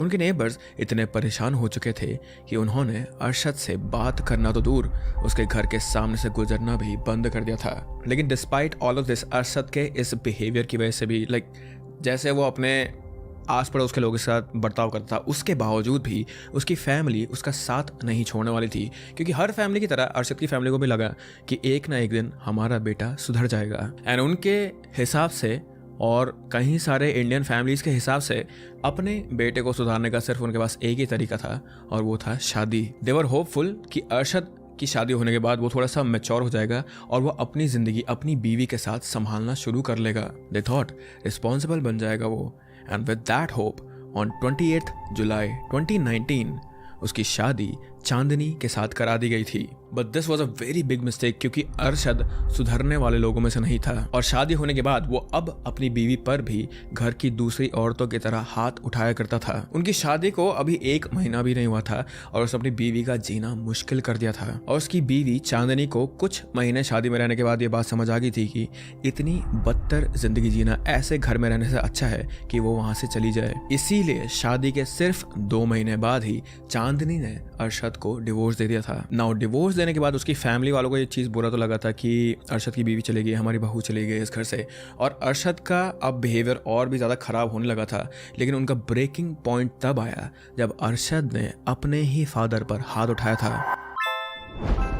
उनके नेबर्स इतने परेशान हो चुके थे कि उन्होंने अरशद से बात करना तो दूर, उसके घर के सामने से गुजरना भी बंद कर दिया था। लेकिन despite all of this, Arshad के इस बिहेवियर की वजह से भी, जैसे वो अपने आस पड़ोस के लोगों के साथ बर्ताव करता था, उसके बावजूद भी उसकी फैमिली उसका साथ नहीं छोड़ने वाली थी। क्योंकि हर फैमिली की तरह अरशद की फैमिली को भी लगा कि एक ना एक दिन हमारा बेटा सुधर जाएगा। एंड उनके हिसाब से और कई सारे इंडियन फैमिलीज़ के हिसाब से अपने बेटे को सुधारने का सिर्फ उनके पास एक ही तरीका था, और वो था शादी। दे वर होपफुल कि अरशद की शादी होने के बाद वो थोड़ा सा मैच्योर हो जाएगा और वो अपनी ज़िंदगी अपनी बीवी के साथ संभालना शुरू कर लेगा। दे थॉट रिस्पॉन्सिबल बन जाएगा वो। And with that hope on 28 जुलाई 2019 उसकी शादी चांदनी के साथ करा दी गई थी। But this was a very big mistake, क्योंकि अरशद सुधरने वाले लोगों में से नहीं था, और शादी होने के बाद वो अब अपनी बीवी पर भी घर की दूसरी औरतों की तरह हाथ उठाया करता था। उनकी शादी को अभी 1 महीना भी नहीं हुआ था और उसने अपनी बीवी का जीना मुश्किल कर दिया था। और उसकी बीवी चांदनी को कुछ महीने शादी में रहने के बाद ये बात समझ आ गई थी कि इतनी बदतर जिंदगी जीना ऐसे घर में रहने से अच्छा है कि वो वहां से चली जाए। इसीलिए शादी के सिर्फ 2 महीने बाद ही चांदनी ने अरशद को डिवोर्स दे दिया था। नाउ डिवोर्स देने के बाद उसकी फैमिली वालों को ये चीज़ बुरा तो लगा था कि अरशद की बीवी चली गई, हमारी बहू चली गई इस घर से, और अरशद का अब बिहेवियर और भी ज़्यादा ख़राब होने लगा था। लेकिन उनका ब्रेकिंग पॉइंट तब आया जब अरशद ने अपने ही फादर पर हाथ उठाया था।